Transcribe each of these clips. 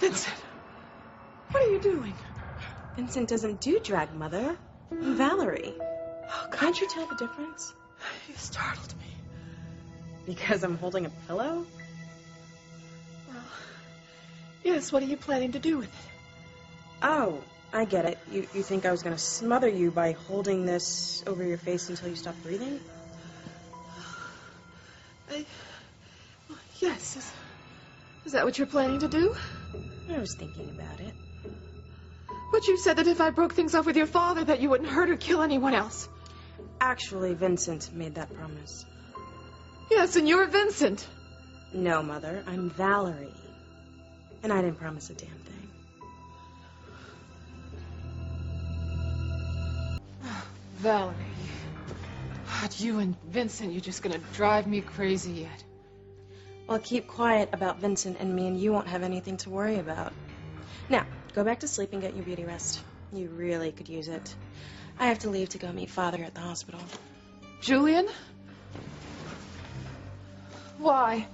Vincent, what are you doing? Vincent doesn't do drag, Mother. I'm Valarie. Oh, God. Can't you tell the difference? You startled me. Because I'm holding a pillow? Well, yes, what are you planning to do with it? Oh, I get it. You think I was going to smother you by holding this over your face until you stop breathing? Yes. Is that what you're planning to do? I was thinking about it. But you said that if I broke things off with your father, that you wouldn't hurt or kill anyone else. Actually, Vincent made that promise. Yes, and you're Vincent. No, Mother, I'm Valarie. And I didn't promise a damn thing. Valarie. God, you and Vincent, you're just gonna drive me crazy yet. Well, keep quiet about Vincent and me, and you won't have anything to worry about. Now, go back to sleep and get your beauty rest. You really could use it. I have to leave to go meet Father at the hospital. Julian? Why?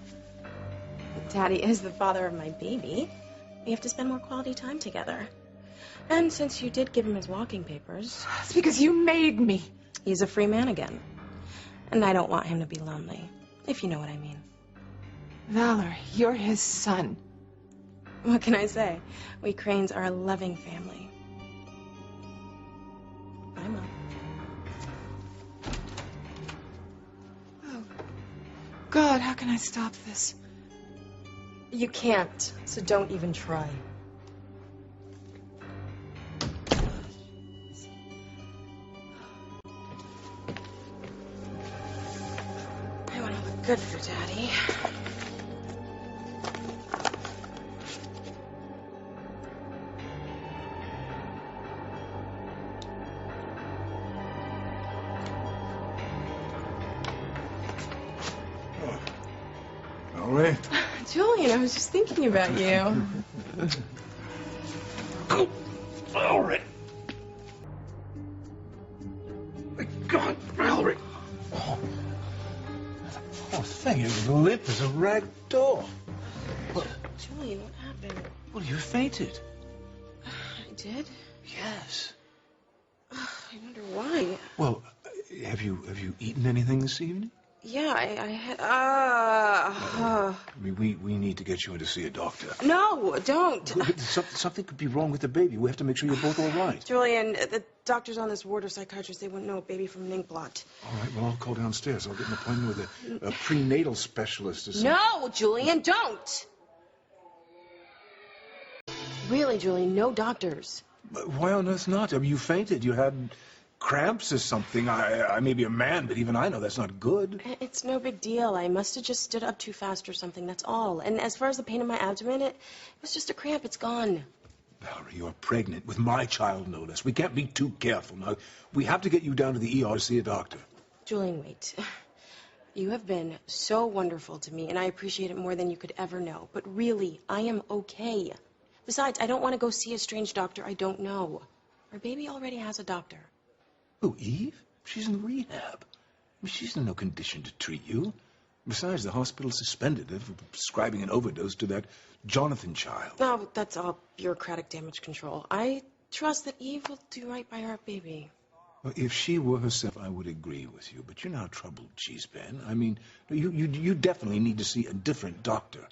Daddy is the father of my baby. We have to spend more quality time together. And since you did give him his walking papers... It's because you made me. He's a free man again. And I don't want him to be lonely, if you know what I mean. Valarie, you're his son. What can I say? We Cranes are a loving family. Bye, Mom. Oh, God, how can I stop this? You can't, so don't even try. I want to look good for Daddy. Valarie? Julian, I was just thinking about you. Oh, Valarie. My God, Valarie. Oh, the poor thing is limp as a rag doll. What? Julian, what happened? Well, you fainted. I did? Yes. I wonder why. Well, have you eaten anything this evening? Yeah, I had... I mean, we need to get you in to see a doctor. No, don't. Something could be wrong with the baby. We have to make sure you're both all right. Julian, the doctors on this ward are psychiatrists. They wouldn't know a baby from an ink blot. All right, well, I'll call downstairs. I'll get an appointment with a prenatal specialist or something. No, Julian, don't. Really, Julian, no doctors. But why on earth not? I mean, you fainted. You had cramps or something. I may be a man, but even I know that's not good. It's no big deal. I must have just stood up too fast or something, that's all. And as far as the pain in my abdomen, it was just a cramp. It's gone. Valarie, you're pregnant with my child, no less. We can't be too careful. Now, we have to get you down to the ER to see a doctor. Julian, wait. You have been so wonderful to me, and I appreciate it more than you could ever know. But really, I am okay. Besides, I don't want to go see a strange doctor I don't know. Our baby already has a doctor. Who, Eve? She's in rehab. I mean, she's in no condition to treat you. Besides, the hospital suspended her for prescribing an overdose to that Jonathan child. Oh, that's all bureaucratic damage control. I trust that Eve will do right by our baby. Well, if she were herself, I would agree with you. But you know how troubled she's been. I mean, you definitely need to see a different doctor.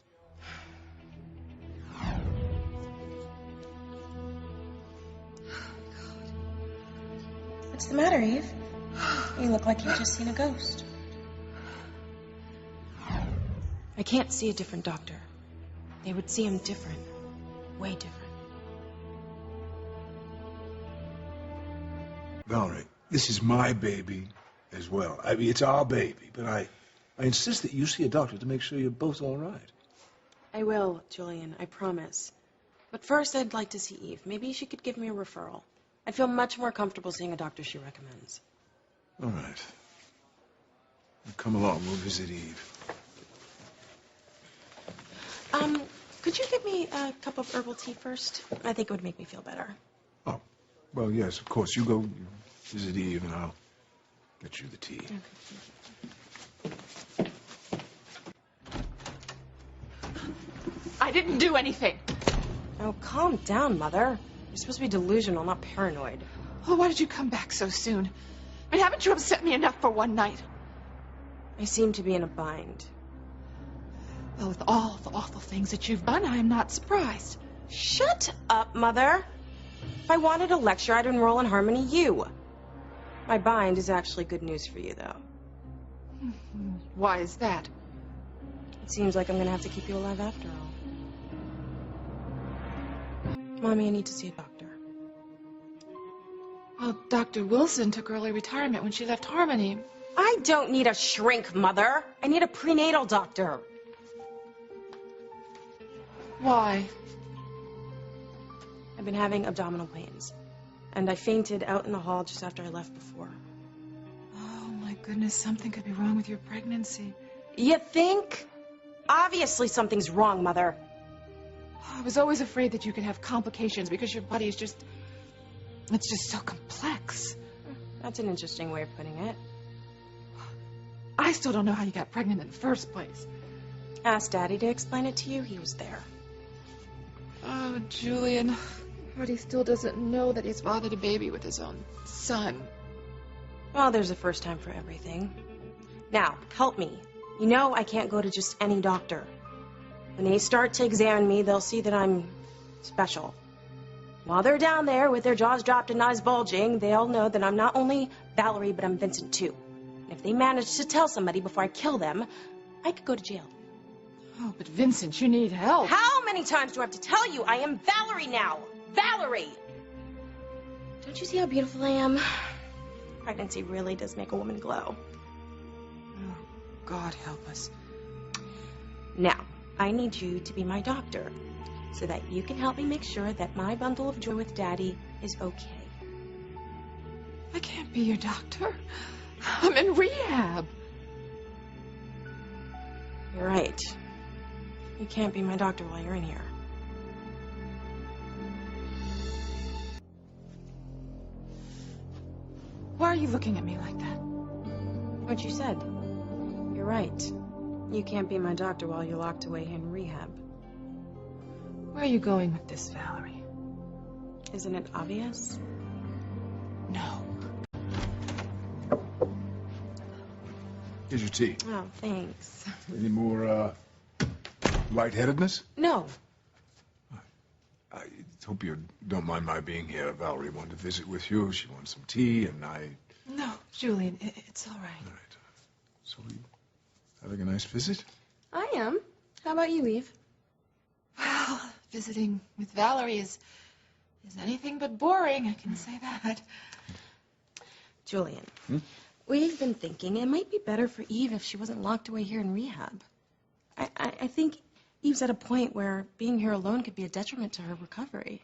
What's the matter, Eve? You look like you've just seen a ghost. I can't see a different doctor. They would see him different. Way different. Valarie, this is my baby as well. I mean, it's our baby, but I insist that you see a doctor to make sure you're both all right. I will, Julian, I promise. But first, I'd like to see Eve. Maybe she could give me a referral. I'd feel much more comfortable seeing a doctor she recommends. All right. Come along, we'll visit Eve. Could you get me a cup of herbal tea first? I think it would make me feel better. Oh, well, yes, of course. You go visit Eve, and I'll get you the tea. Okay. I didn't do anything. Oh, calm down, Mother. You're supposed to be delusional, not paranoid. Oh, why did you come back so soon? I mean, haven't you upset me enough for one night? I seem to be in a bind. Well, with all the awful things that you've done, I am not surprised. Shut up, Mother. If I wanted a lecture, I'd enroll in Harmony U. My bind is actually good news for you, though. Why is that? It seems like I'm gonna have to keep you alive after all. Mommy, I need to see a doctor. Well, Dr. Wilson took early retirement when she left Harmony. I don't need a shrink, Mother. I need a prenatal doctor. Why? I've been having abdominal pains, and I fainted out in the hall just after I left before. Oh, my goodness, something could be wrong with your pregnancy. You think? Obviously something's wrong, Mother. I was always afraid that you could have complications because your body is it's just so complex. That's an interesting way of putting it. I still don't know how you got pregnant in the first place. Ask Daddy to explain it to you. He was there. Oh, Julian. But he still doesn't know that he's fathered a baby with his own son. Well, there's a first time for everything. Now, help me. You know I can't go to just any doctor. When they start to examine me, they'll see that I'm special. While they're down there with their jaws dropped and eyes bulging, they'll know that I'm not only Valarie, but I'm Vincent too. And if they manage to tell somebody before I kill them, I could go to jail. Oh, but Vincent, you need help. How many times do I have to tell you I am Valarie now? Valarie! Don't you see how beautiful I am? Pregnancy really does make a woman glow. Oh, God help us. Now, I need you to be my doctor so that you can help me make sure that my bundle of joy with Daddy is okay. I can't be your doctor. I'm in rehab. You're right. You can't be my doctor while you're in here. Why are you looking at me like that? What you said. You're right. You can't be my doctor while you're locked away in rehab. Where are you going with this, Valarie? Isn't it obvious? No. Here's your tea. Oh, thanks. Any more, lightheadedness? No. I hope you don't mind my being here. Valarie wanted to visit with you. She wants some tea, and No, Julian, it's all right. All right. So we having a nice visit? I am. How about you, Eve? Well, visiting with Valarie is anything but boring, I can say that. Julian, we've been thinking it might be better for Eve if she wasn't locked away here in rehab. I think Eve's at a point where being here alone could be a detriment to her recovery.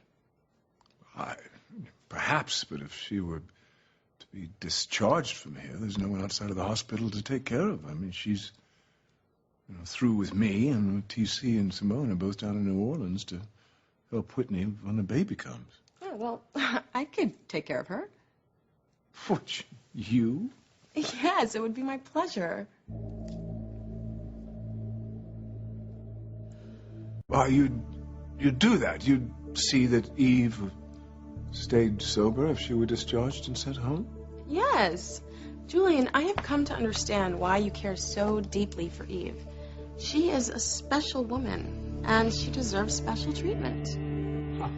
Perhaps, but if she were to be discharged from here, there's no one outside of the hospital to take care of her. I mean, she's through with me, and TC and Simone are both down in New Orleans to help Whitney when the baby comes. Oh, well, I could take care of her. What, you? Yes, it would be my pleasure. Well, you'd do that. You'd see that Eve stayed sober if she were discharged and sent home? Yes. Julian, I have come to understand why you care so deeply for Eve. She is a special woman, and she deserves special treatment. I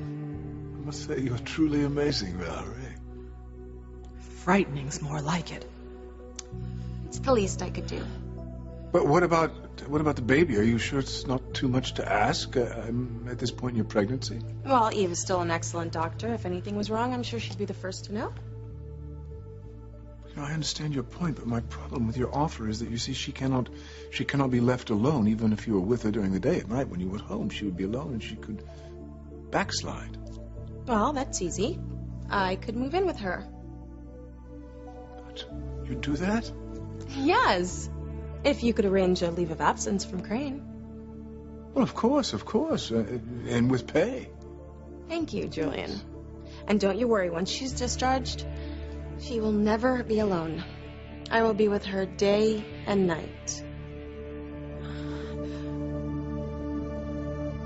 must say, you're truly amazing, Valarie. Frightening's more like it. It's the least I could do. But what about the baby? Are you sure it's not too much to ask at this point in your pregnancy? Well, Eve is still an excellent doctor. If anything was wrong, I'm sure she'd be the first to know. I understand your point, but my problem with your offer is that, you see, she cannot be left alone, even if you were with her during the day. At night, when you were at home, she would be alone and she could backslide. Well, that's easy. I could move in with her. But you'd do that? Yes. If you could arrange a leave of absence from Crane. Well, of course. And with pay. Thank you, Julian. And don't you worry, once she's discharged, she will never be alone. I will be with her day and night.